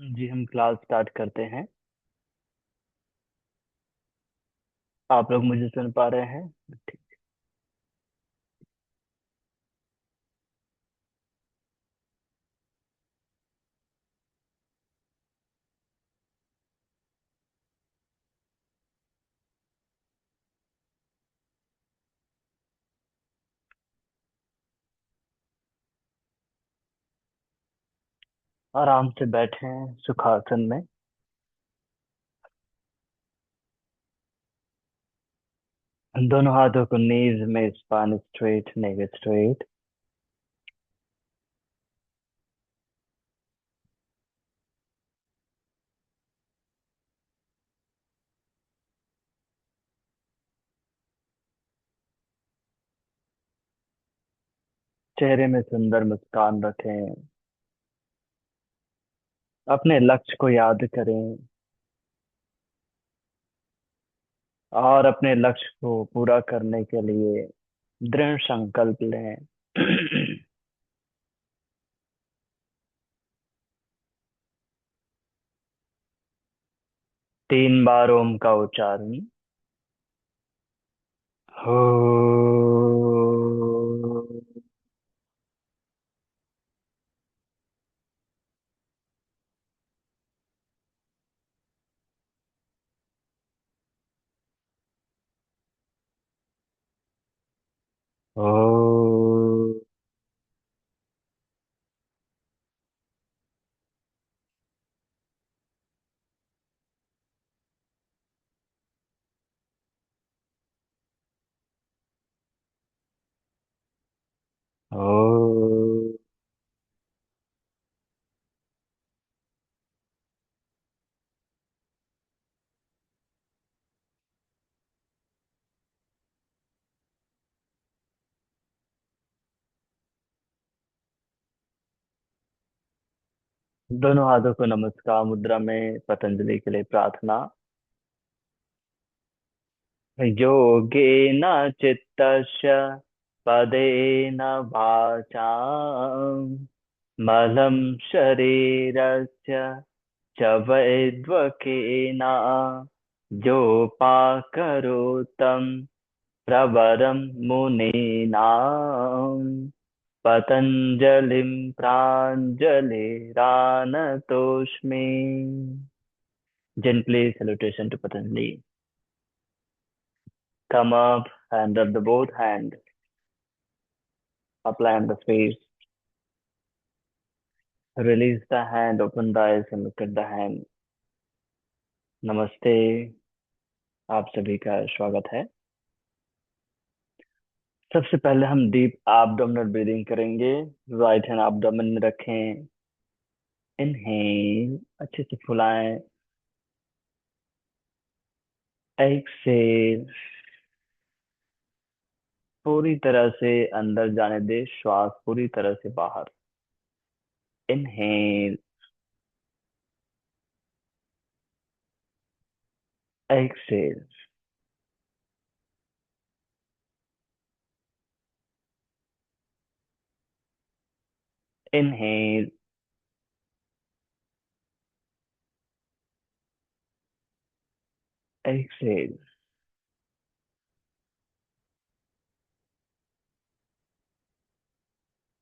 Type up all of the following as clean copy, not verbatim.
जी हम class start करते हैं। आप लोग मुझे सुन पा रहे हैं? ठीक। आराम से बैठे हैं सुखासन में। दोनों हाथों को नीज में, स्पाइन स्ट्रेट, नेक स्ट्रेट। चेहरे में सुंदर मुस्कान रखें। अपने लक्ष्य को याद करें और अपने लक्ष्य को पूरा करने के लिए दृढ़ संकल्प लें। 3 बार ओम का उच्चारण। हो। हो। हो। दोनों हाथों को नमस्कार मुद्रा में पतंजलि के लिए प्रार्थना। योगेन चित्तस्य पदेन वाचां मलं शरीरस्य च वैद्वकेन योपाकरोतं प्रवरं मुनीनां पतञ्जलिं प्राञ्जलिरानतोऽस्मि। Gently salutation to Patanjali. Come up and rub the both hand. Apply on the face. Release the hand. Open the eyes and look at the hand. नमस्ते। आप सभी का स्वागत है। सबसे पहले हम डीप एब्डोमिनल ब्रीदिंग करेंगे। राइट हैंड एब्डोमेन में रखें। इनहेल अच्छे से फुलाएं। एक्सेल पूरी तरह से अंदर जाने दे, श्वास पूरी तरह से बाहर। Inhale. Exhale. Inhale. Exhale.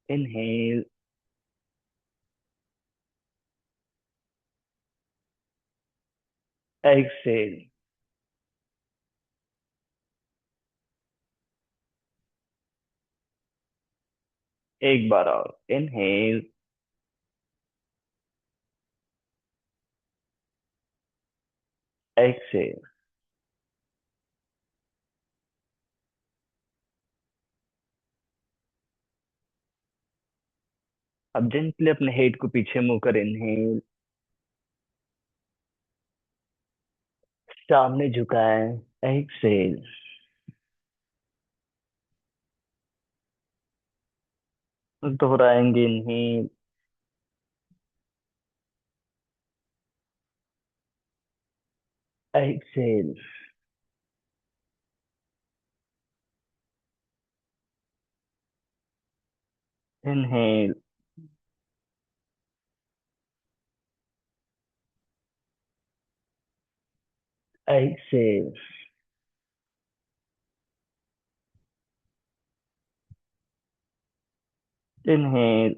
Inhale. Exhale. एक बार और। इनहेल। एक्सेल। अब जेंटली अपने हेड को पीछे मुंह कर इनहेल। सामने झुकाएं। एक्सेल। दोहराएंगे। Inhale. Exhale. Inhale. exhale, inhale,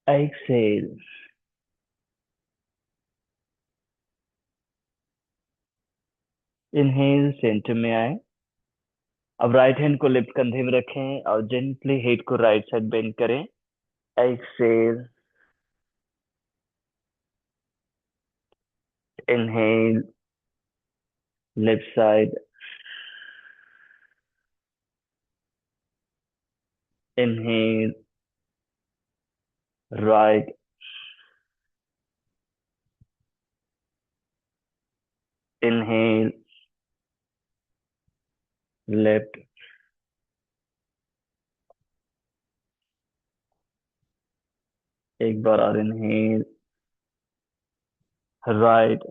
exhale, inhale centre में आए। अब राइट हैंड को लेफ्ट कंधे में रखें और जेंटली हेड को राइट साइड बेंड करें। Exhale, inhale, left side, inhale, right, inhale, left, एक बार और inhale, right,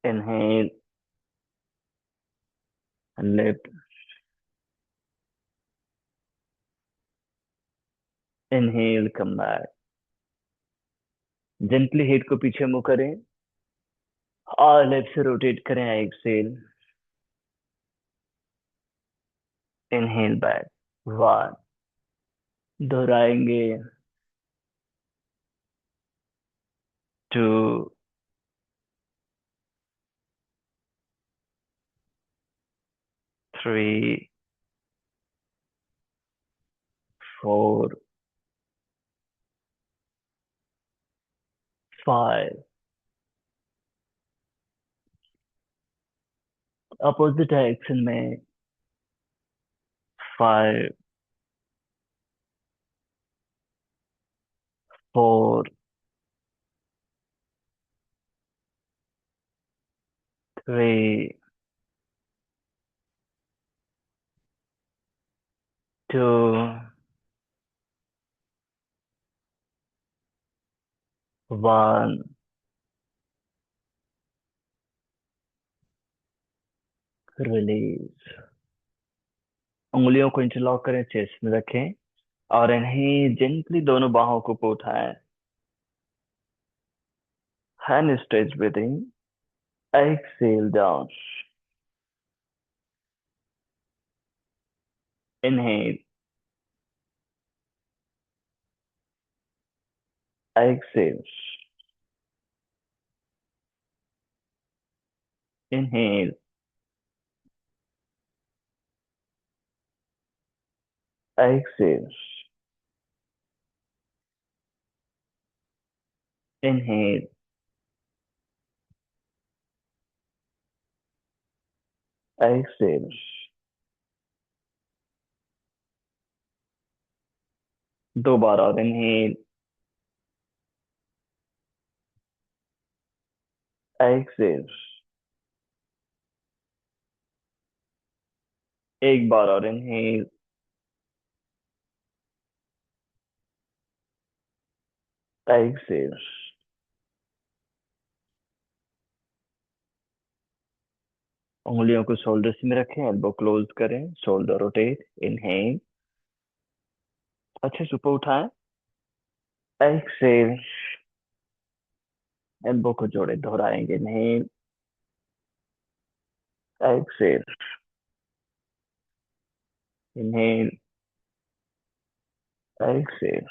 inhale, left, inhale, come back. Gently head को पीछे मुंह करें और लेफ्ट से रोटेट करें। Exhale, inhale back. वन, दोहराएंगे। Two, three, four, five. Opposite direction में। Five, four, three, two, one, release. उंगलियों को इंटरलॉक करें, चेस्ट में रखें और इन्हें जेंटली दोनों बाहों को ऊपर उठाएं। Hand stretch breathing. Exhale down, inhale, exhale, inhale, exhale, inhale, exhale. दो बार और इनहेल, एक्सेल, एक बार और इनहेल, एक्सेल। उंगलियों को शोल्डर्स में रखें, एल्बो क्लोज करें, शोल्डर रोटेट। इनहेल, अच्छे से ऊपर उठाएं। एक्सेल, एल्बो को जोड़े, दोहराएंगे। Inhale, exhale, inhale, exhale,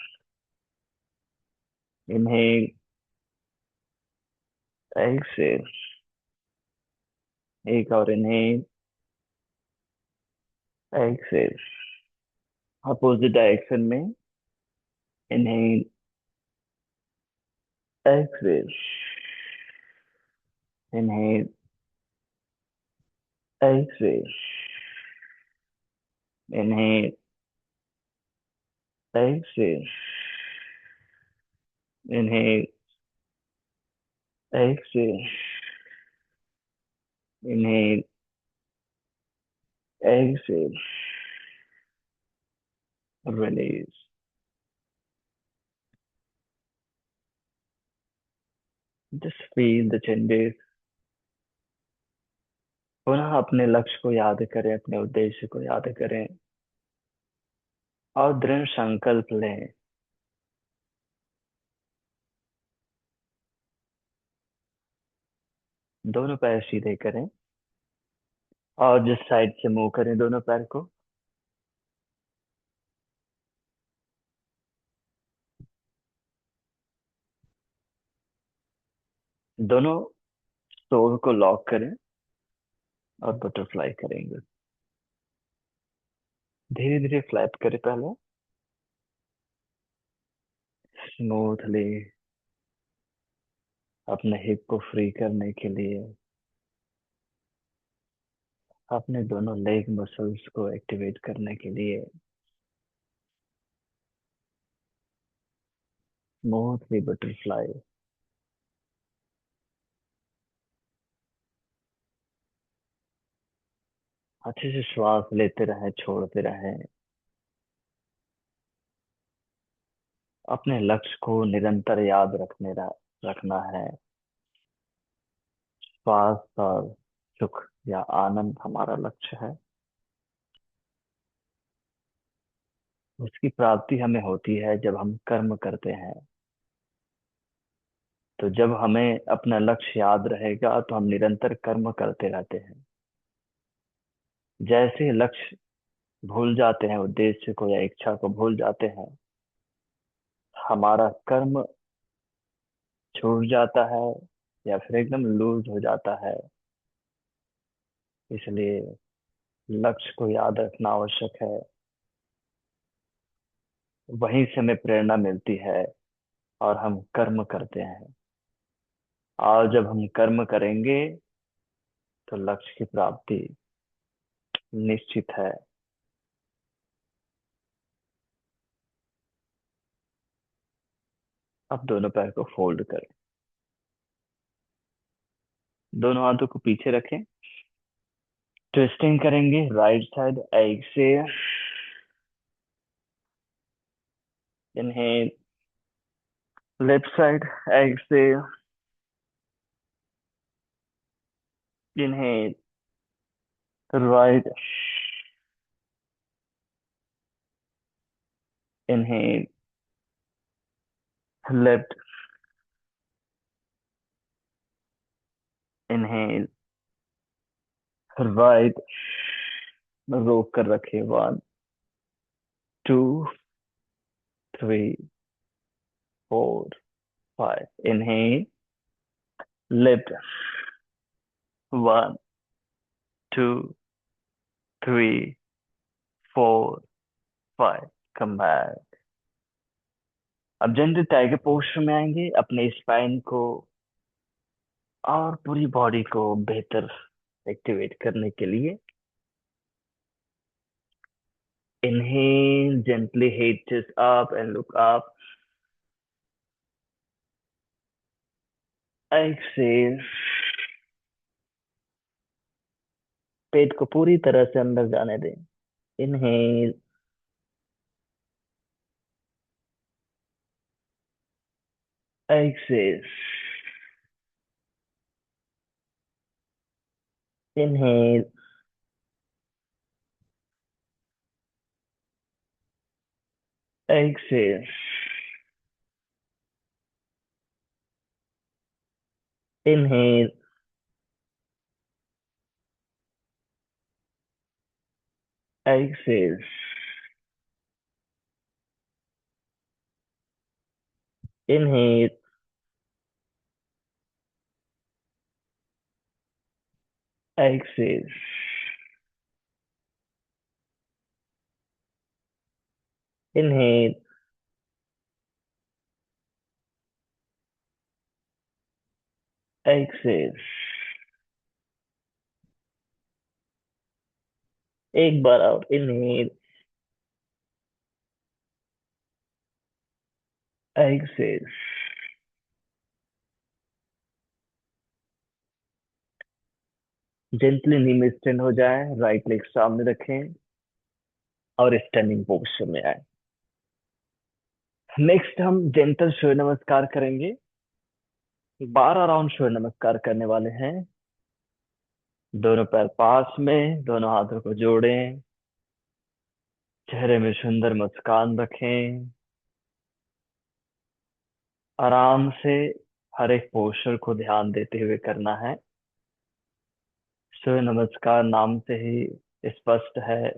inhale, exhale, एक और इनहेल, एक्सेल। अपोजिट डायरेक्शन में। Inhale, exhale, inhale, exhale, inhale, exhale, inhale, exhale, inhale, exhale, release. Just feel the changes. पुनः अपने लक्ष्य को याद करें, अपने उद्देश्य को याद करें। और दृढ़ संकल्प लें। दोनों पैर सीधे करें और जिस साइड से मूव करें दोनों पैर को, दोनों टोर को लॉक करें और बटरफ्लाई करेंगे। धीरे धीरे फ्लैप करें पहले, स्मूथली, अपने हिप को फ्री करने के लिए, अपने दोनों लेग मसल्स को एक्टिवेट करने के लिए स्मूथली बटरफ्लाई। अच्छे से श्वास लेते रहें, छोड़ते रहें। अपने लक्ष्य को निरंतर याद रखना है। श्वास और सुख या आनंद हमारा लक्ष्य है। उसकी प्राप्ति हमें होती है जब हम कर्म करते हैं। तो जब हमें अपना लक्ष्य याद रहेगा तो हम निरंतर कर्म करते रहते हैं। जैसे ही लक्ष्य भूल जाते हैं, उद्देश्य को या इच्छा को भूल जाते हैं, हमारा कर्म छूट जाता है या फिर एकदम लूज हो जाता है। इसलिए लक्ष्य को याद रखना आवश्यक है। वहीं से हमें प्रेरणा मिलती है और हम कर्म करते हैं। और जब हम कर्म करेंगे तो लक्ष्य की प्राप्ति निश्चित है। अब दोनों पैर को फोल्ड करें, दोनों हाथों को पीछे रखें, ट्विस्टिंग करेंगे right side exhale, inhale, left side exhale, inhale, right, inhale, left, inhale, right, रोक कर रखें, 1, 2, 3, 4, 5, इनहेल, लेफ्ट, 1, 2, 3, 4, 5, कम बैक। अब जनरल टाइगर पोस्टर में आएंगे, अपने स्पाइन को और पूरी बॉडी को बेहतर एक्टिवेट करने के लिए। Inhale, gently head chest up and look up. Exhale, पेट को पूरी तरह से अंदर जाने दें। Inhale, exhale, inhale, exhale, inhale, exhale, inhale, exhale, inhale, exhale। एक बार और, इनहेल, एक्सेल। जेंटली नी में स्टैंड हो जाए, राइट लेग सामने रखें और स्टैंडिंग पोस्चर में आए। नेक्स्ट हम जेंटल सूर्य नमस्कार करेंगे। 12 राउंड सूर्य नमस्कार करने वाले हैं। दोनों पैर पास में, दोनों हाथों को जोड़ें, चेहरे में सुंदर मुस्कान रखें। आराम से हर एक पोस्चर को ध्यान देते हुए करना है। सूर्य नमस्कार नाम से ही स्पष्ट है,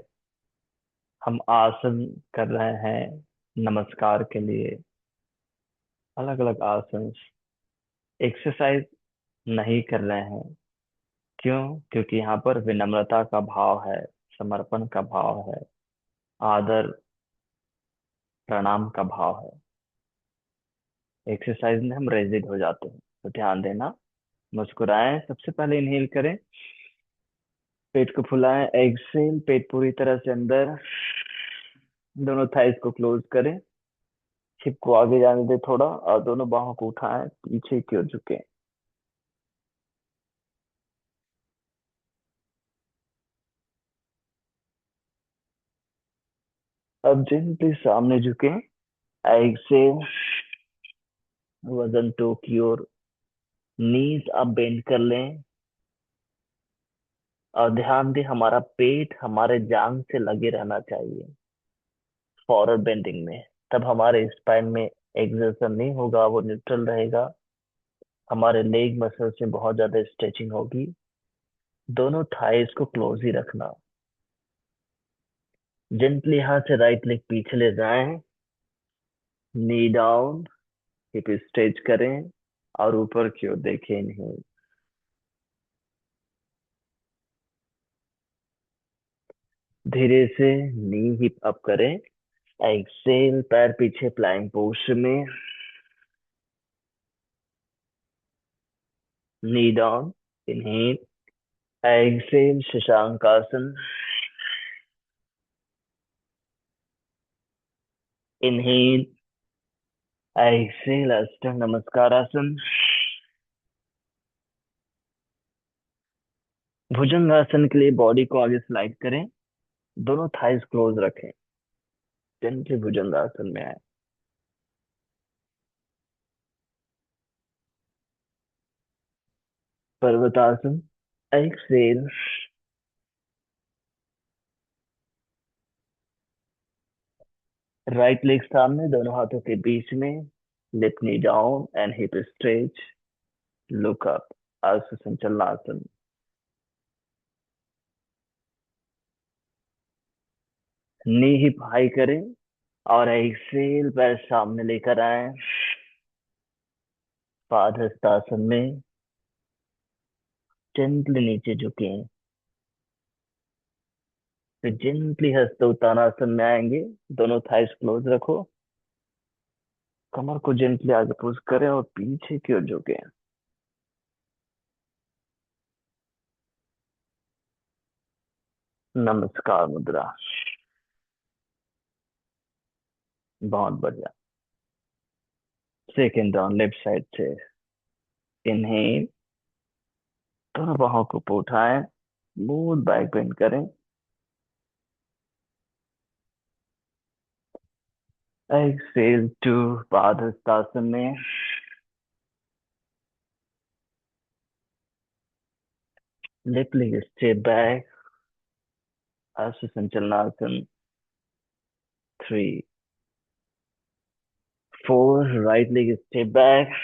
हम आसन कर रहे हैं नमस्कार के लिए। अलग अलग आसन, एक्सरसाइज नहीं कर रहे हैं। क्यों? क्योंकि यहाँ पर विनम्रता का भाव है, समर्पण का भाव है, आदर प्रणाम का भाव है। एक्सरसाइज में हम रेजिड हो जाते हैं, तो ध्यान देना। मुस्कुराएं, सबसे पहले इनहेल करें, पेट को फुलाएं, एक्सहेल, पेट पूरी तरह से अंदर, दोनों थाइस को क्लोज करें, हिप को आगे जाने दें थोड़ा, और दोनों बाहों को उठाएं, पीछे की ओर झुकें। अब जेंटली सामने झुकें, एक्सहेल, वजन टो की ओर, नीज आप बेंड कर लें, और ध्यान दें हमारा पेट हमारे जांग से लगे रहना चाहिए फॉरवर्ड बेंडिंग में। तब हमारे स्पाइन में एक्सर्शन नहीं होगा, वो न्यूट्रल रहेगा। हमारे लेग मसल्स में बहुत ज्यादा स्ट्रेचिंग होगी। दोनों थाइस को क्लोज ही रखना। जेंटली हाथ से राइट लेग पीछे ले जाएं, नी डाउन, हिप स्ट्रेच करें, और ऊपर की ओर देखें, इनहेल। धीरे से नी हिप अप करें, एक्सेल, पैर पीछे प्लैंक पोस्चर में, knee down, inhale, exhale, Shashankasana, inhale, exhale, Ashtanga Namaskarasana. भुजंगासन के लिए बॉडी को आगे स्लाइड करें, दोनों थाइस क्लोज रखें, जेंटली भुजंगासन में आए। पर्वतासन, एक्सेल, राइट लेग सामने, दोनों हाथों के बीच में, lift knee down and hip stretch, look up, आसन संचलनासन। नी हिप हाई करें, और एक्सेल, पैर सामने लेकर आए, पादहस्तासन में, जेंटली नीचे झुके, फिर जेंटली हस्त उत्तानासन में आएंगे। दोनों थाइस क्लोज रखो, कमर को जेंटली आगे पुश करें और पीछे की ओर झुके। नमस्कार मुद्रा। बहुत बढ़िया। सेकंड राउंड लेफ्ट साइड से, इनहेल, दोनों बाहों को ऊपर उठाएं, स्मूथ बैक बेंड करें, एक्सेल टू पादहस्तासन में, लेफ्ट लेग स्टेप बैक, आसन संचलनासन, 3, 4, राइट लेग स्टेप बैक,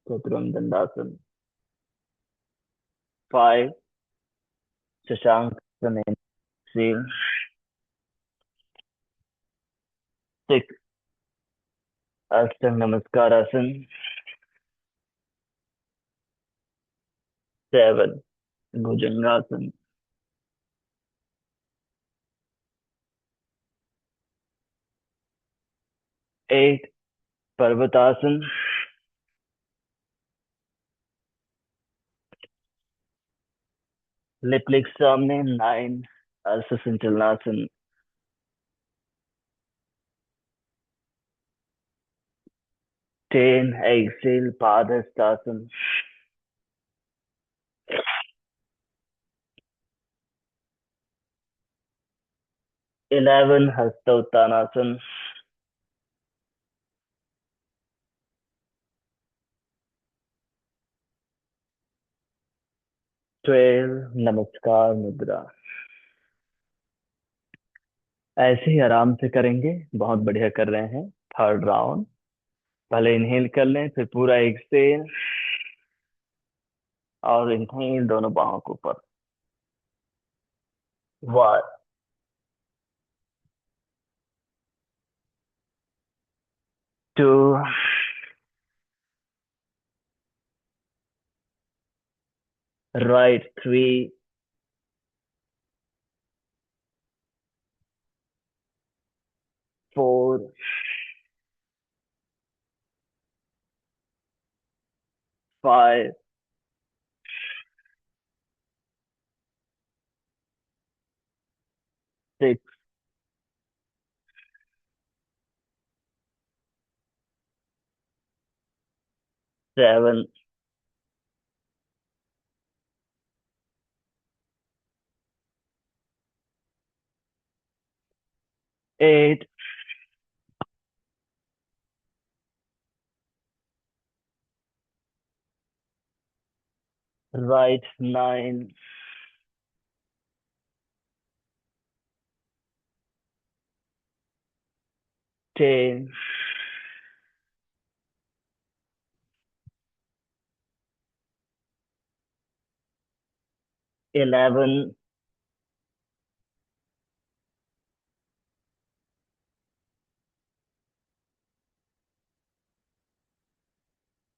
चतुरंग दंडासन, 5, शशांकासन, एक्सेल, 6, अष्टांग नमस्कारासन, 7, भुजंगासन, 8, पर्वतासन, लेफ्ट लेग सामने, 9, आसन संचलनासन, 10, एक्सेल, पादहस्तासन, 11, हस्त उत्तानासन, 12, नमस्कार मुद्रा। ऐसे ही आराम से करेंगे। बहुत बढ़िया कर रहे हैं। Third round. पहले इनहेल कर लें, फिर पूरा एक्सहेल, और इनहेल दोनों बाहों के ऊपर। 1, 2, राइट 3, 4, 5, 6, 7, 8, राइट 9, 10, 11,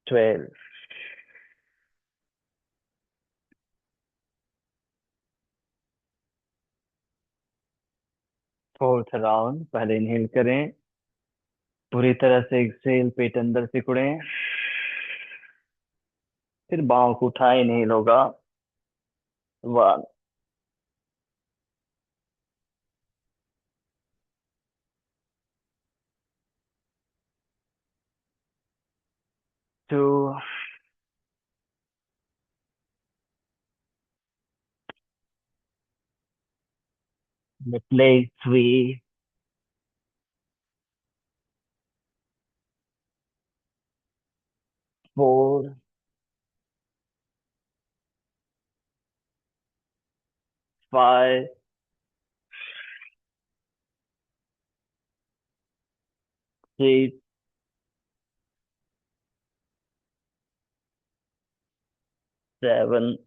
12। Fourth round. पहले इनहेल करें, पूरी तरह से एक्सहेल, पेट अंदर सिकुड़ें, फिर बाहों को उठाएं, इनहेल होगा। 1, 2, left leg 3, 4, 5, 6, 7,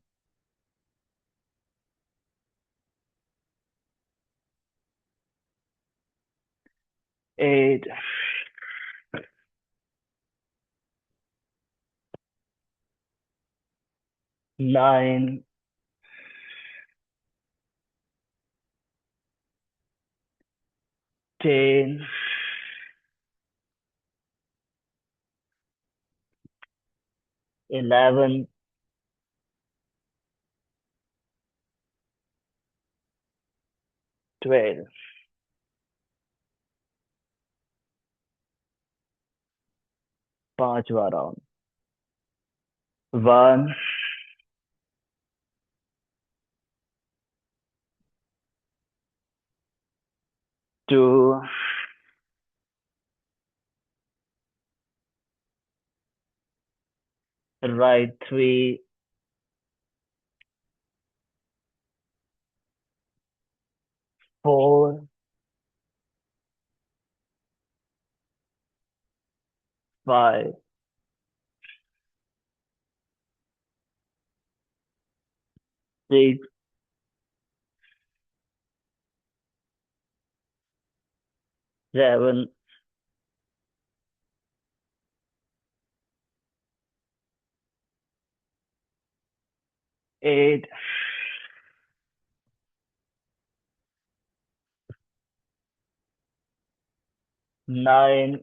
8, 9, 10, 11, 12। पांचवा राउंड। 1, 2, right 3, 4, 5, 6, 7, 8, 9,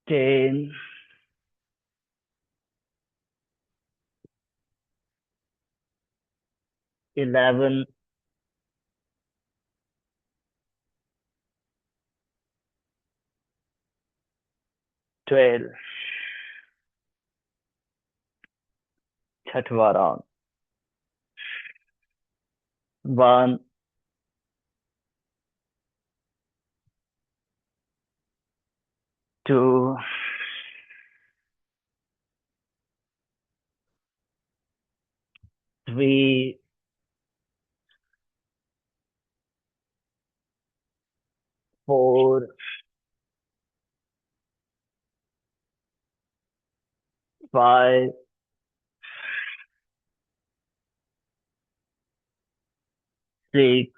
10, 11, 12। छठवा राउंड। 1, 2, 3, 4, 5, 6,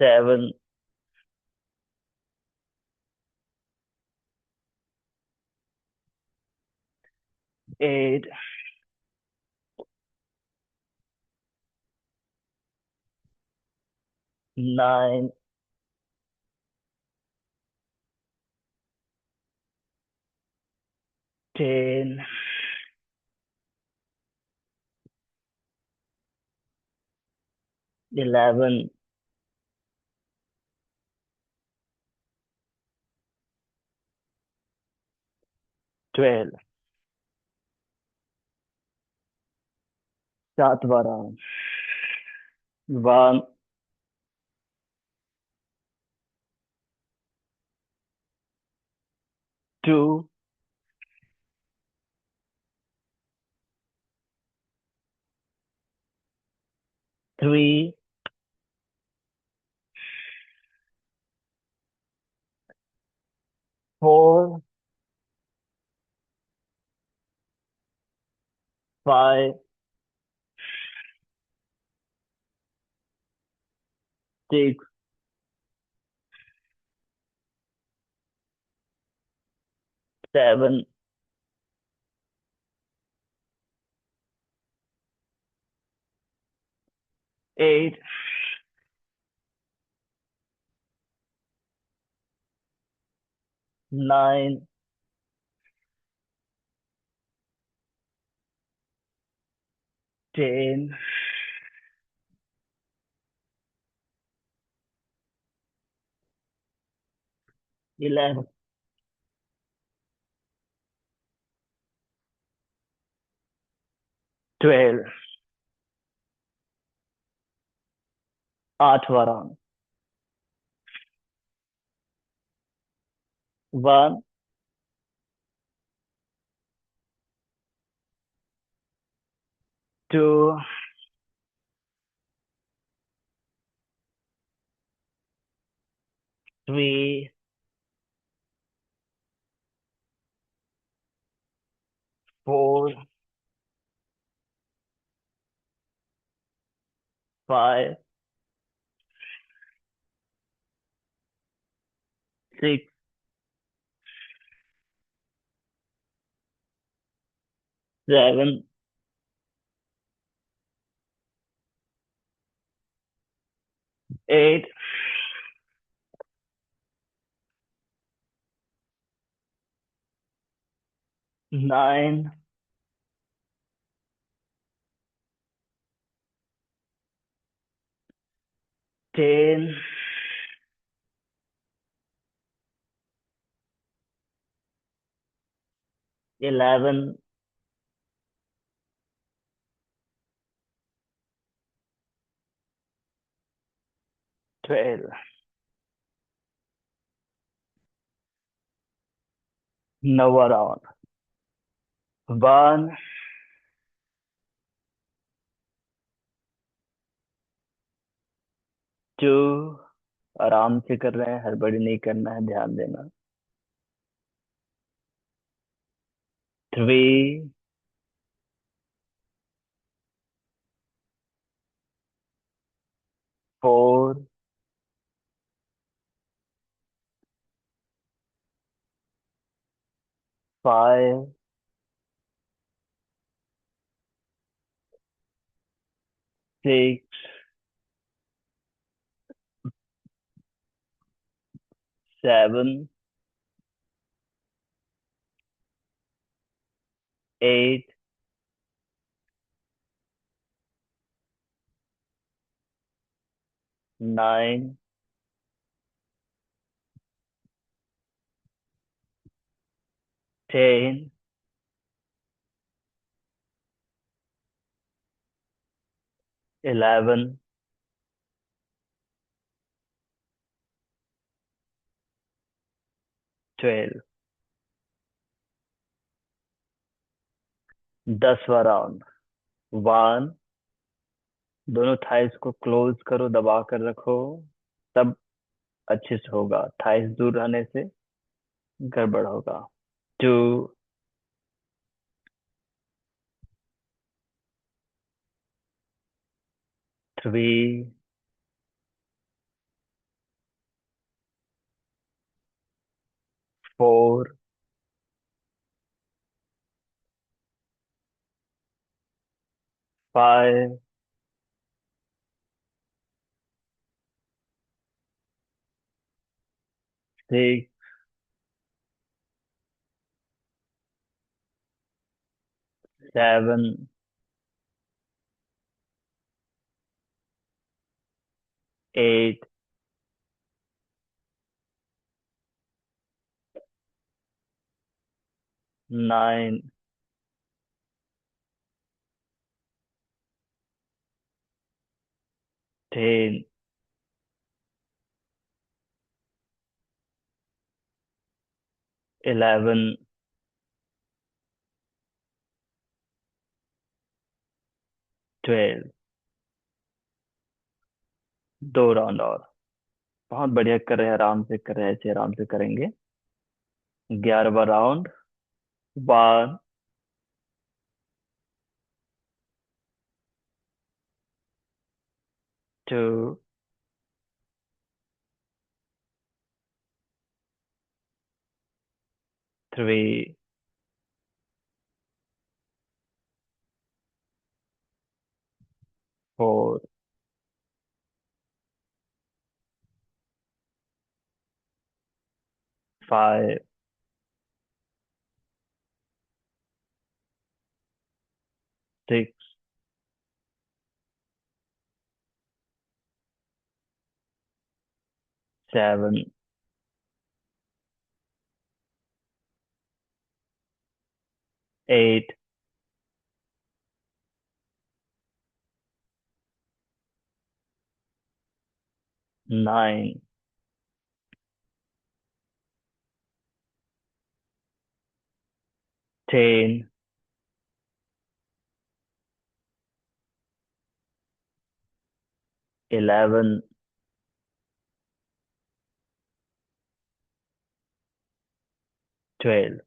7, 8, 9, 10, 11, 12. सातवां राउंड। 1, 2, 3, 4, 5, 6, 7, 8, 9, 10, 11, 12. आठवां राउंड। 1, 2, 3, 4, 5, 6, 7, 8, 9, 10, 11, 12. नौवां राउंड। 1, 2, आराम से कर रहे हैं, हड़बड़ी नहीं करना है, ध्यान देना। 3, 4, 5, 6, 7, 8, 9, 10, 11, 12. 10वां राउंड। 1। दोनों थाइस को क्लोज करो, दबा कर रखो, तब अच्छे से होगा। थाइस दूर रहने से गड़बड़ होगा। 2। 3। 4। 5। 6। 7। 8। 9। 10। 11। 12। 2 राउंड और। बहुत बढ़िया कर रहे हैं, आराम से कर रहे हैं, ऐसे आराम से करेंगे। 11वां राउंड। 1। 2। 3। 4। 5। 6। 7। 8। 9। 10। 11। 12।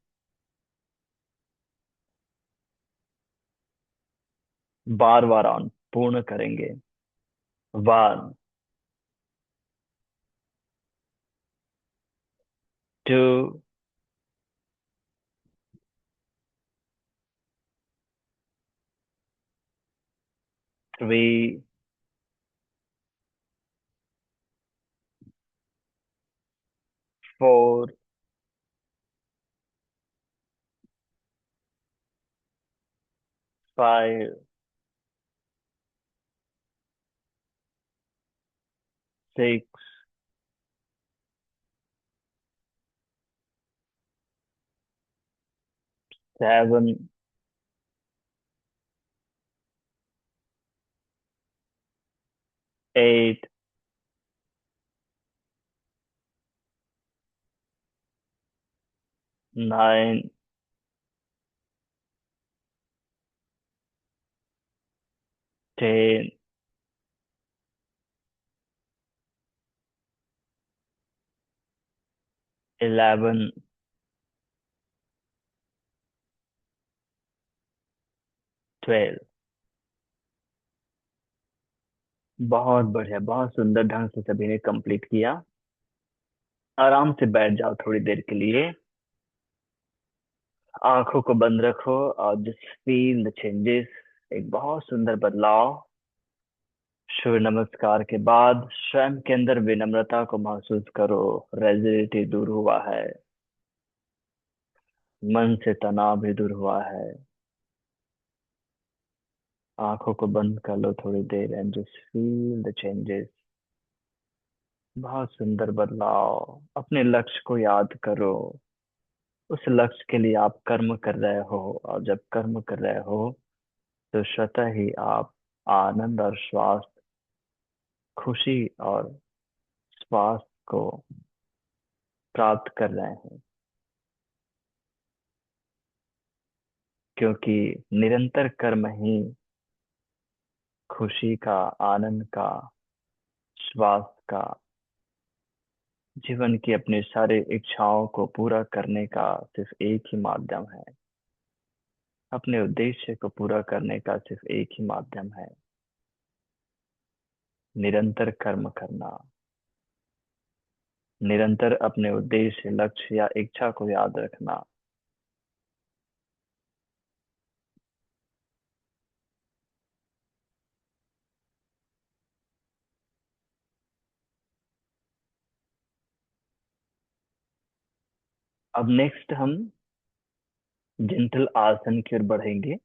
बारवा राउंड पूर्ण करेंगे। 1। 2। 3। 4। 5। 6। 7। 8। 9। 10। 11। 12। बहुत बढ़िया, बहुत सुंदर ढंग से सभी ने कंप्लीट किया। आराम से बैठ जाओ थोड़ी देर के लिए। आंखों को बंद रखो और जस्ट फील द चेंजेस। एक बहुत सुंदर बदलाव। सूर्य नमस्कार के बाद स्वयं के अंदर विनम्रता को महसूस करो। रेजिडिटी दूर हुआ है। मन से तनाव भी दूर हुआ है। आंखों को बंद कर लो थोड़ी there and just feel the changes. बहुत सुंदर बदलाव। अपने लक्ष्य को याद करो। उस लक्ष्य के लिए आप कर्म कर रहे हो, और जब कर्म कर रहे हो तो स्वतः ही आप आनंद और स्वास्थ्य, खुशी और स्वास्थ्य को प्राप्त कर रहे हैं। क्योंकि निरंतर कर्म ही खुशी का, आनंद का, श्वास का, जीवन की अपनी सारी इच्छाओं को पूरा करने का सिर्फ एक ही माध्यम है। अपने उद्देश्य को पूरा करने का सिर्फ एक ही माध्यम है, निरंतर कर्म करना। निरंतर अपने उद्देश्य, लक्ष्य या इच्छा को याद रखना। अब नेक्स्ट हम जेंटल आसन की ओर बढ़ेंगे।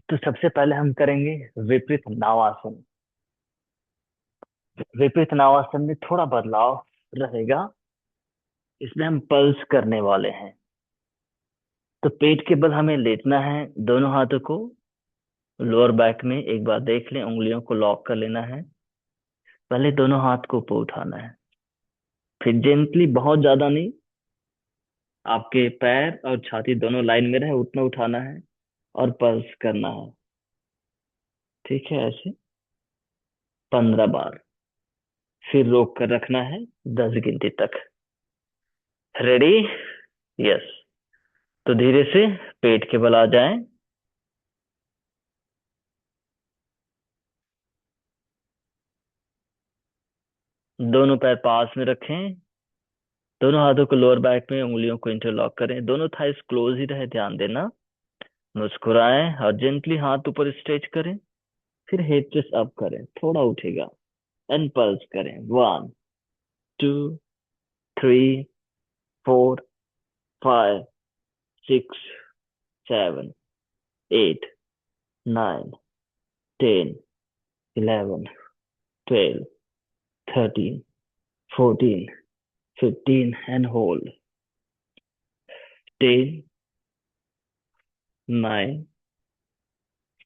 तो सबसे पहले हम करेंगे विपरीत नावासन। विपरीत नावासन में थोड़ा बदलाव रहेगा। इसमें हम पल्स करने वाले हैं। तो पेट के बल हमें लेटना है, दोनों हाथों को लोअर बैक में एक बार देख लें, उंगलियों को लॉक कर लेना है। पहले दोनों हाथ को ऊपर उठाना है, फिर जेंटली, बहुत ज्यादा नहीं, आपके पैर और छाती दोनों लाइन में रहे उतना उठाना है और पल्स करना है। ठीक है, ऐसे 15 बार। फिर रोक कर रखना है 10 गिनती तक। रेडी? यस। तो धीरे से पेट के बल आ जाएं। दोनों पैर पास में रखें। दोनों हाथों को लोअर बैक में, उंगलियों को इंटरलॉक करें। दोनों थाइस क्लोज ही रहे, ध्यान देना। मुस्कुराएं और जेंटली हाथ ऊपर स्ट्रेच करें। फिर हेड चेस्ट अप करें, थोड़ा उठेगा। एंड पल्स करें। 1 2 3 4 5 6 7 8 9 10 11 12 13 14 15 and hold. 10 9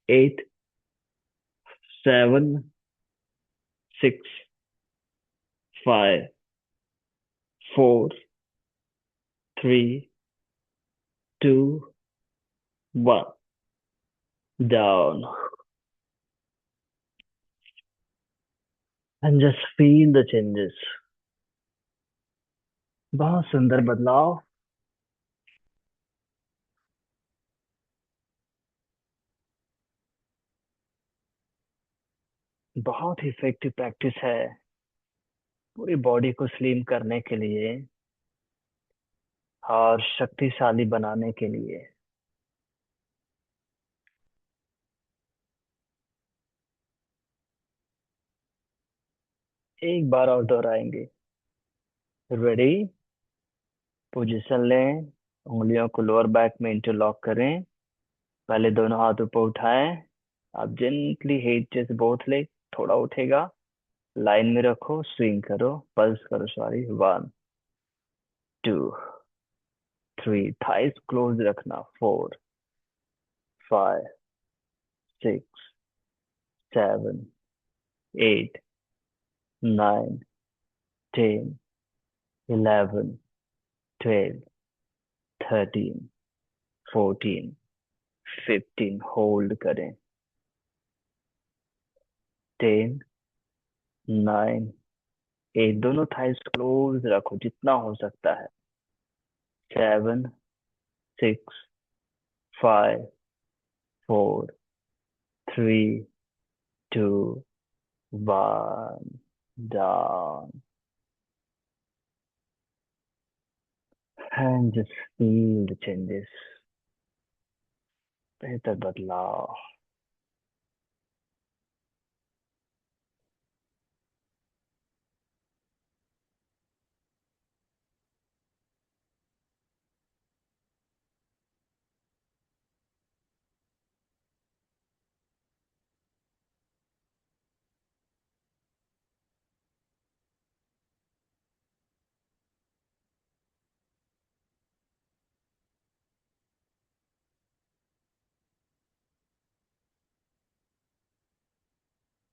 8 7 6 5 4 3 2 1. Down. And just feel the changes. बहुत सुंदर बदलाव। बहुत ही इफेक्टिव प्रैक्टिस है पूरी बॉडी को स्लिम करने के लिए और शक्तिशाली बनाने के लिए। एक बार और दोहराएंगे। रेडी? पोजीशन लें, उंगलियों को लोअर बैक में इंटरलॉक करें। पहले दोनों हाथ ऊपर उठाएं। आप gently head chest both leg, थोड़ा उठेगा। लाइन में रखो, स्विंग करो, पल्स करो, सॉरी। 1 2 3, थाइस क्लोज रखना। 4 6 7 8 9 10 11 12 13 14 15। होल्ड करें। 10 9 8, दोनों थाइस क्लोज रखो जितना हो सकता है। 7 6 5 4 3 2 1। Down. And just feel the changes. बेहतर बदलाव।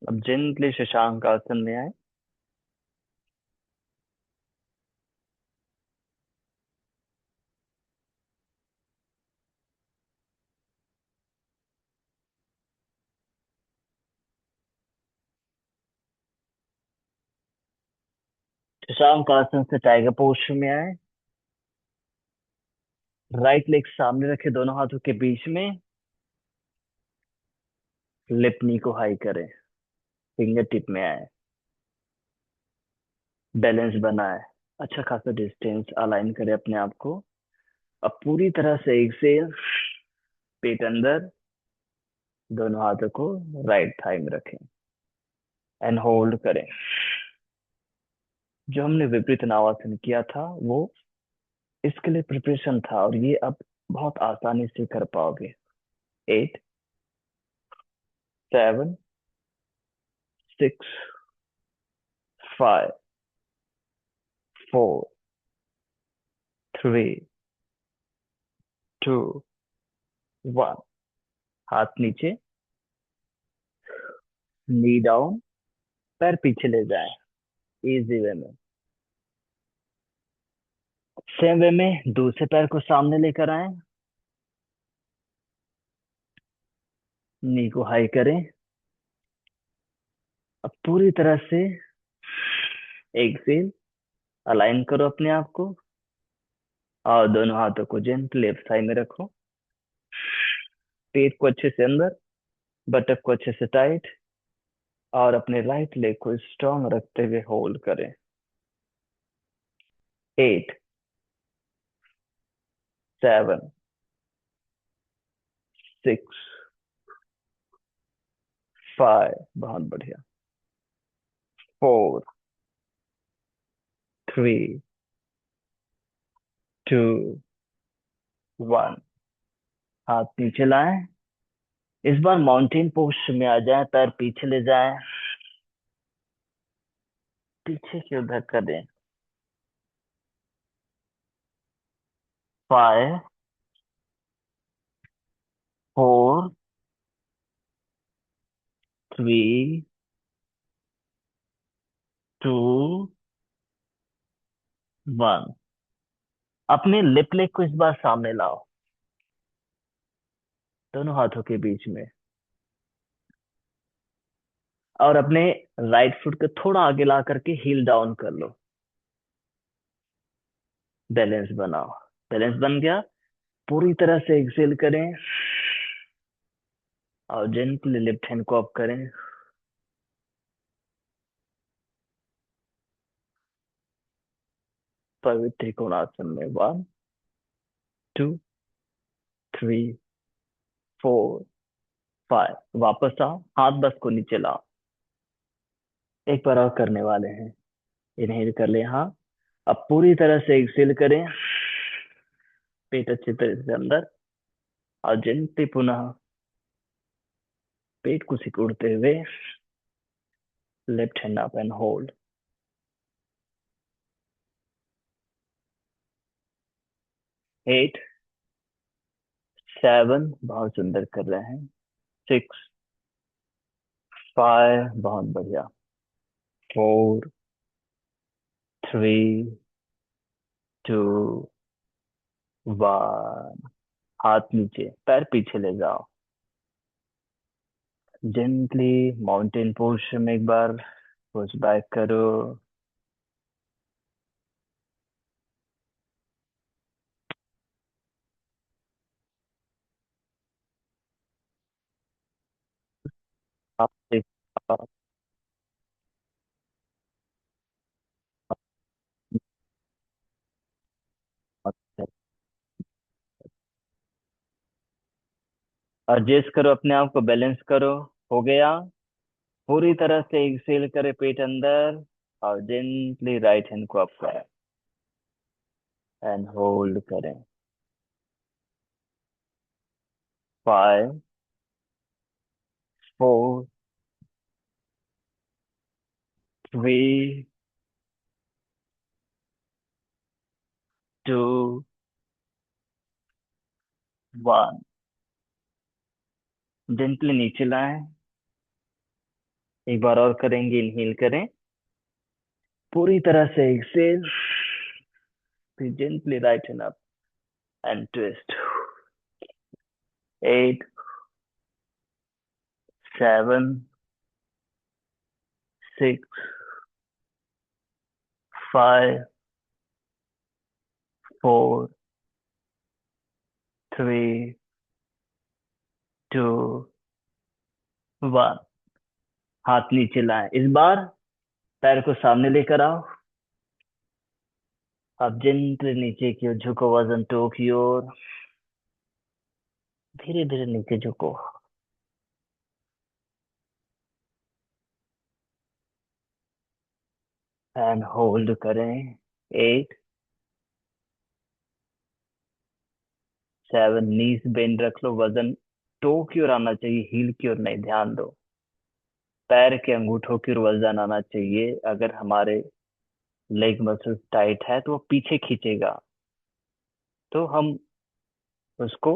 अब जेंटली शशांक आसन में आए। शशांक आसन से टाइगर पोस्टर में आए। राइट लेग सामने रखे दोनों हाथों के बीच में। लेफ्ट नी को हाई करें। फिंगर टिप में आए। बैलेंस बनाए। अच्छा खासा डिस्टेंस अलाइन करें अपने आप को। अब पूरी तरह से एक्सेल। पेट अंदर। दोनों हाथों को राइट थाई में रखें एंड होल्ड करें। जो हमने विपरीत नावासन किया था वो इसके लिए प्रिपरेशन था, और ये अब बहुत आसानी से कर पाओगे। 8, 7, 6, 5, 4, 3, 2, 1। हाथ नीचे। Knee down. पैर पीछे ले जाएं। इजी वे में। सेम वे में दूसरे पैर को सामने लेकर आए। नी को हाई करें। अब पूरी तरह से एक्सेल अलाइन करो अपने आप को, और दोनों हाथों को जेंटली लेफ्ट साइड में रखो। पेट को अच्छे से अंदर। बटक को अच्छे से टाइट। और अपने राइट लेग को स्ट्रांग रखते हुए होल्ड करें। 8, 7, 6, 5, बहुत बढ़िया। 4, 3, 2, 1। हाथ नीचे लाएं। इस बार माउंटेन पोस्ट में आ जाए। पैर पीछे ले जाएं। पीछे की उधर कर दें। 5, 4, 3, 2, 1। अपने लिप लेग को इस बार सामने लाओ, दोनों हाथों के बीच में। और अपने राइट फुट को थोड़ा आगे ला करके हील डाउन कर लो। बैलेंस बनाओ। बैलेंस बन गया। पूरी तरह से एक्सेल करें। और जेंटली लेफ्ट हैंड को अप करें। पवित्र त्रिकोणासन में 1, 2, 3, 4, 5। वापस आओ। हाथ बस को नीचे लाओ। एक बार और करने वाले हैं। इनहेल कर ले, हाँ। अब पूरी तरह से एक्सेल करें। पेट अच्छी तरह से अंदर। और जेंटली पुनः पेट को सिकुड़ते हुए left hand up and hold. 8, 7, बहुत सुंदर कर रहे हैं। 6, 5, बहुत बढ़िया। 4, 3, 2, 1। हाथ नीचे। पैर पीछे ले जाओ। जेंटली माउंटेन पोस्चर में एक बार पुश बैक करो। आप एक- एडजस्ट करो अपने आप को, बैलेंस करो। हो गया। पूरी तरह से एक्सेल करे पेट अंदर। और जेंटली राइट हैंड को अप करें एंड होल्ड करें। 5, 4, 3, 2, 1। जेंटली नीचे लाएं। एक बार और करेंगे। इनहेल करें। पूरी तरह से एक्सेल। फिर gently right hand up and twist. 8, 7, 6, five, four, three, two, one. हाथ नीचे लाएं। इस बार पैर को सामने लेकर आओ। अब जेंटली नीचे की ओर झुको, वजन टो की ओर। धीरे धीरे नीचे झुको एंड होल्ड करें। एट, सेवन, नीज बेंड रख लो, वजन टो की ओर आना चाहिए, हील की ओर नहीं। ध्यान दो, पैर के अंगूठों की ओर वजन आना चाहिए। अगर हमारे लेग मसल्स टाइट है तो वो पीछे खींचेगा, तो हम उसको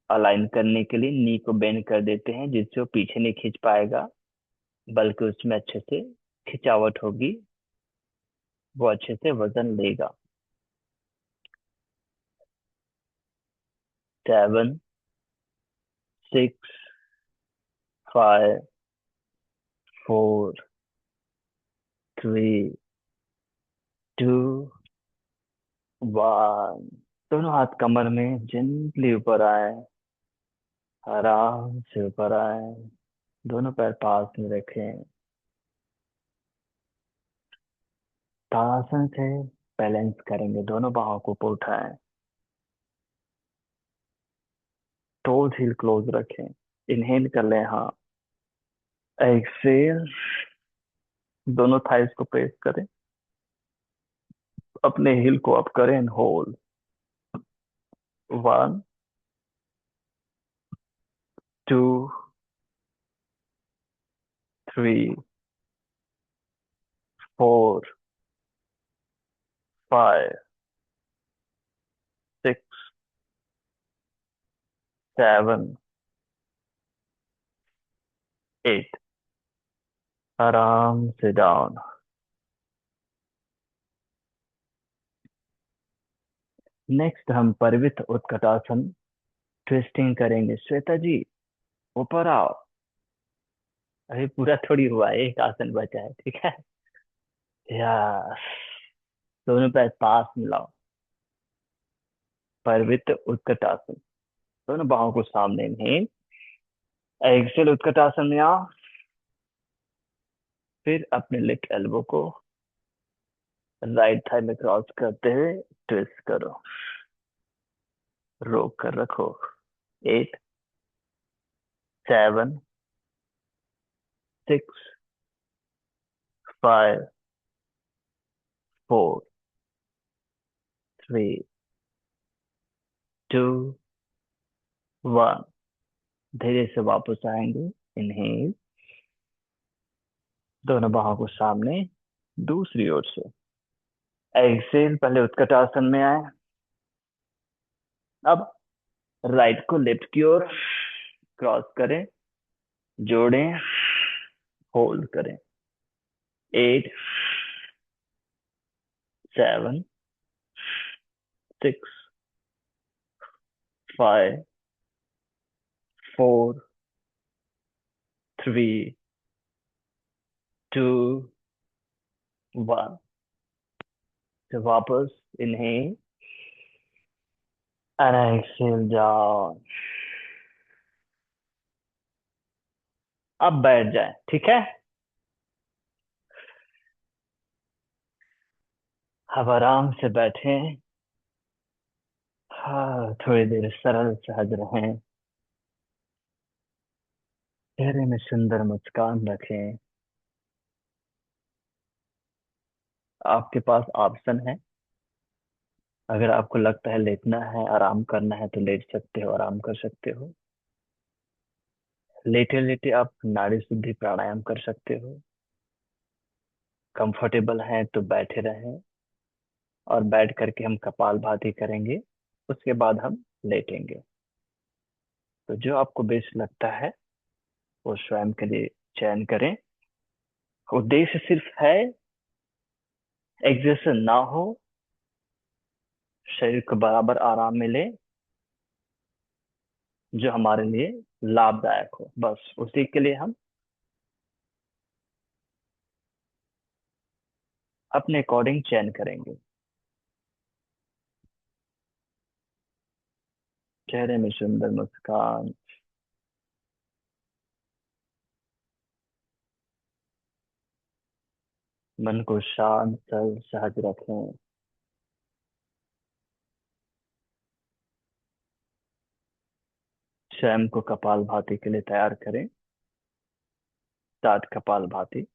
अलाइन करने के लिए नी को बेंड कर देते हैं, जिससे वो पीछे नहीं खींच पाएगा, बल्कि उसमें अच्छे से खिंचावट होगी, वो अच्छे से वजन लेगा। Seven, six, five, four, three, two, one. दोनों हाथ कमर में जेंटली ऊपर आए, आराम से ऊपर आए। दोनों पैर पास में रखें। ताड़ासन से बैलेंस करेंगे, दोनों बाहों को ऊपर उठाएं। टोज हील क्लोज रखें। इनहेल कर लें, हाँ। एक्सेल, दोनों थाइस को प्रेस करें, अपने हील को अप करें and hold. One, two, three, four, five, six, seven, eight. आराम से डाउन। नेक्स्ट हम परिवित उत्कटासन ट्विस्टिंग करेंगे। श्वेता जी, ऊपर आओ। अभी पूरा थोड़ी हुआ है, एक आसन बचा है, ठीक है। यस, दोनों पैर पास मिलाओ। परिवित उत्कटासन, दोनों बाहों को सामने। इनहेल, एक्सेल, उत्कटासन में आओ। फिर अपने लेफ्ट एल्बो को राइट थाई में क्रॉस करते हुए ट्विस्ट करो, रोक कर रखो। Eight, seven, six, five, four, three, two, one. धीरे से वापस आएंगे। इनहेल, दोनों बाहों को सामने, दूसरी ओर से। एक्सेल, पहले उत्कट आसन में आए। अब राइट को लेफ्ट की ओर क्रॉस करें, जोड़ें, होल्ड करें। Eight, seven, six, five, four, three, two, one. तो वापस इनहेल एंड एक्सेल डाउन। अब बैठ जाए, ठीक है। अब आराम से बैठे। हाँ, थोड़ी देर सरल सहज रहें। चेहरे में सुंदर मुस्कान रखें। आपके पास ऑप्शन है, अगर आपको लगता है लेटना है, आराम करना है, तो लेट सकते हो, आराम कर सकते हो। लेटे लेटे आप नाड़ी शुद्धि प्राणायाम कर सकते हो। कंफर्टेबल हैं तो बैठे रहें, और बैठ करके हम कपालभाति करेंगे, उसके बाद हम लेटेंगे। तो जो आपको बेस्ट लगता है वो स्वयं के लिए चयन करें। उद्देश्य सिर्फ है एग्जर्शन ना हो, शरीर को बराबर आराम मिले, जो हमारे लिए लाभदायक हो, बस उसी के लिए हम। अपने अकॉर्डिंग चयन करेंगे। चेहरे में सुंदर मुस्कान। मन को शांत सरल सहज रखें। स्वयं को कपालभाति के लिए तैयार करें। सात कपालभाति।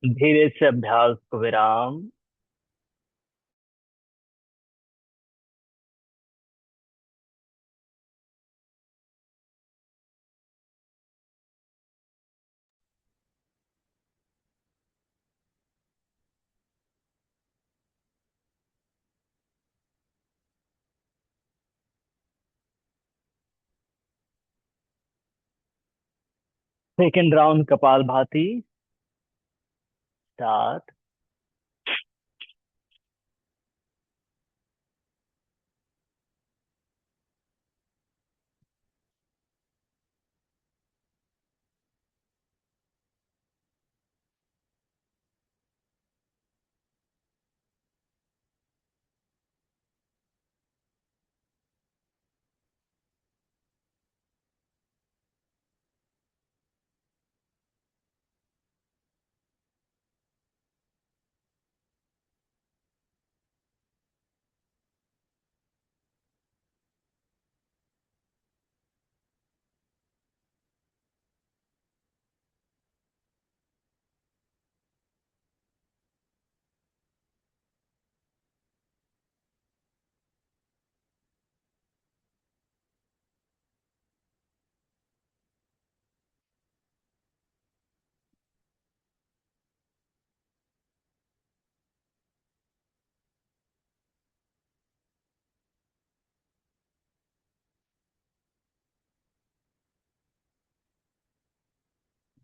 धीरे से अभ्यास को विराम। Second round kapalbhati. सात।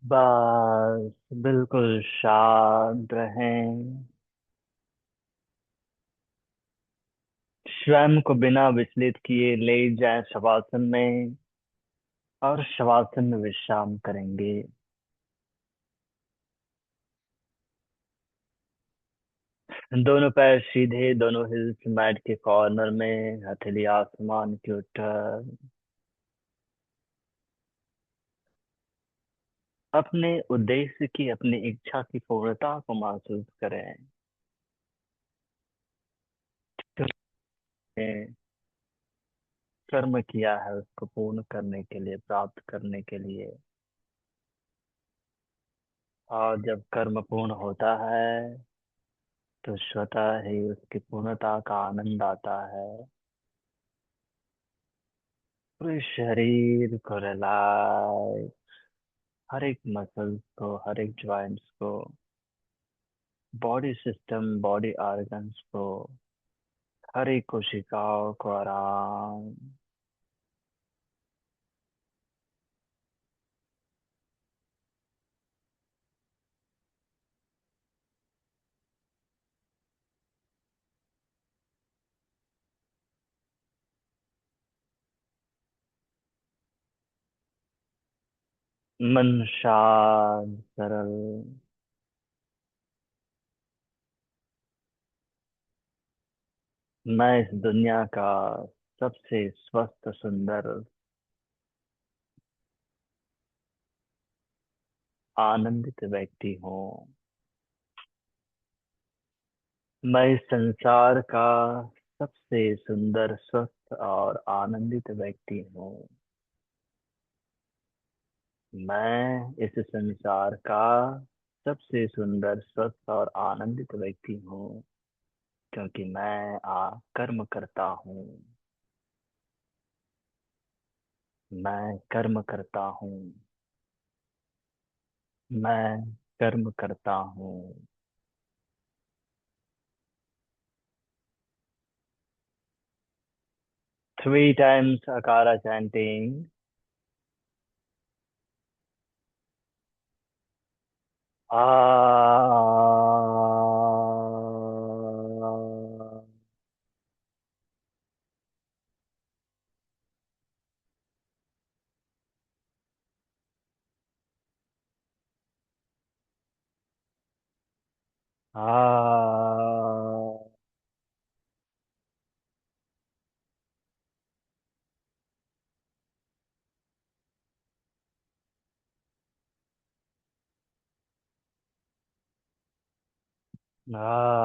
बस बिल्कुल शांत रहें। स्वयं को बिना विचलित किए ले जाएं शवासन में, और शवासन में विश्राम करेंगे। दोनों पैर सीधे, दोनों हिल्स मैट के कॉर्नर में, हथेली आसमान की ऊपर। अपने उद्देश्य की, अपनी इच्छा की पूर्णता को महसूस करें। जो कर्म किया है उसको पूर्ण करने के लिए, प्राप्त करने के लिए। और जब कर्म पूर्ण होता है तो स्वतः ही उसकी पूर्णता का आनंद आता है। पूरे शरीर को रिलैक्स, हर एक मसल्स को, हर एक ज्वाइंट्स को, बॉडी सिस्टम, बॉडी ऑर्गन्स को, हर एक कोशिकाओं को आराम। मन शांत सरल। मैं इस दुनिया का सबसे स्वस्थ, सुंदर, आनंदित व्यक्ति हूँ। मैं इस संसार का सबसे सुंदर, स्वस्थ और आनंदित व्यक्ति हूँ। मैं इस संसार का सबसे सुंदर, स्वस्थ और आनंदित व्यक्ति हूँ, क्योंकि मैं कर्म करता हूँ। मैं कर्म करता हूँ। मैं कर्म करता हूँ। 3 times Akara chanting. Ah. Ah. Ah.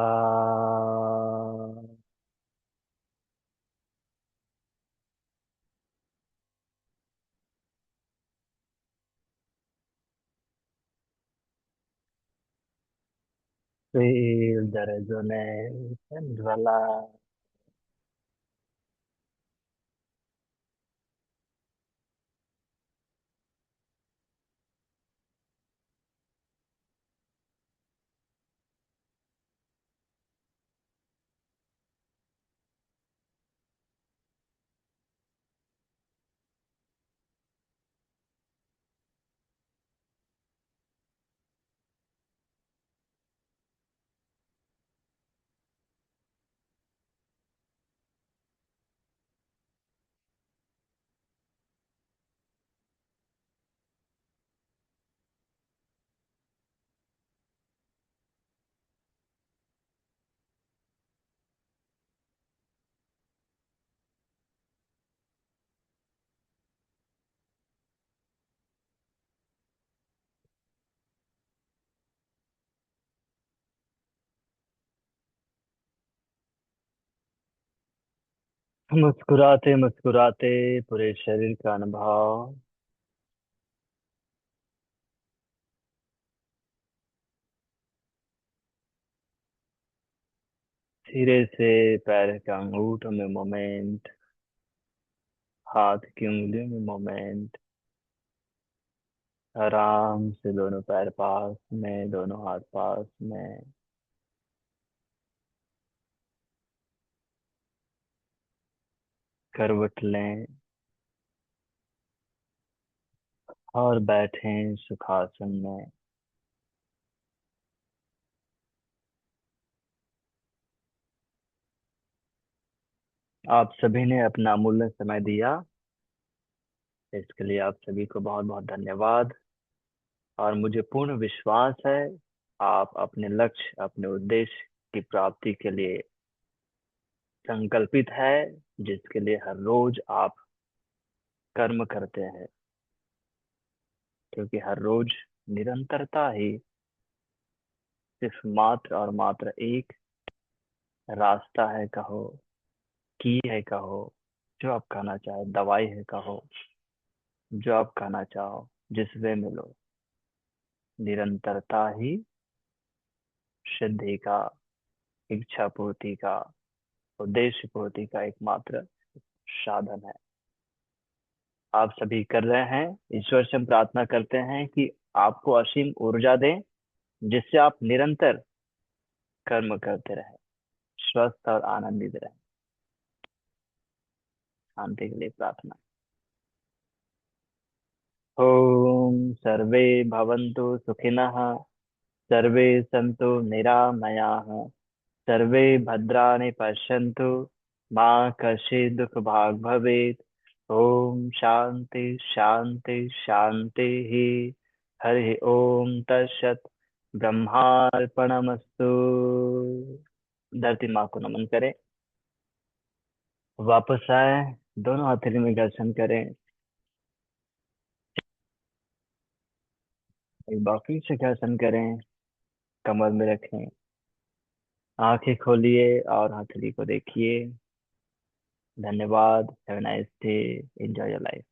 Feel the resonance and relax. मुस्कुराते मुस्कुराते पूरे शरीर का अनुभव। धीरे से पैर के अंगूठों में मोमेंट, हाथ की उंगलियों में मोमेंट। आराम से दोनों पैर पास में, दोनों हाथ पास में। करवट लें और बैठें सुखासन में। आप सभी ने अपना अमूल्य समय दिया, इसके लिए आप सभी को बहुत बहुत धन्यवाद। और मुझे पूर्ण विश्वास है, आप अपने लक्ष्य, अपने उद्देश्य की प्राप्ति के लिए संकल्पित है, जिसके लिए हर रोज आप कर्म करते हैं। क्योंकि हर रोज निरंतरता ही सिर्फ मात्र और मात्र एक रास्ता है कहो, की है कहो, जो आप कहना चाहे, दवाई है कहो, जो आप कहना चाहो, जिस वे में लो। निरंतरता ही सिद्धि का, इच्छा पूर्ति का, उद्देश्य पूर्ति का एकमात्र साधन है। आप सभी कर रहे हैं, ईश्वर से हम प्रार्थना करते हैं कि आपको असीम ऊर्जा दें, जिससे आप निरंतर कर्म करते रहें, स्वस्थ और आनंदित रहें। शांति के लिए प्रार्थना। ओम सर्वे भवन्तु सुखिनः, सर्वे सन्तु निरामयाः, सर्वे भद्राणि पश्यन्तु, मा कश्चित् दुःखभाग् भवेत्। ओम शांति शांति शांति ही। हरि ओम तत्सत। ब्रह्मार्पणमस्तु। धरती माँ को नमन करें। वापस आए, दोनों हथेली में घर्षण करें। एक बार फिर से घर्षण करें, कमर में रखें। आंखें खोलिए और हथेली को देखिए। धन्यवाद। Have a nice day. Enjoy your life.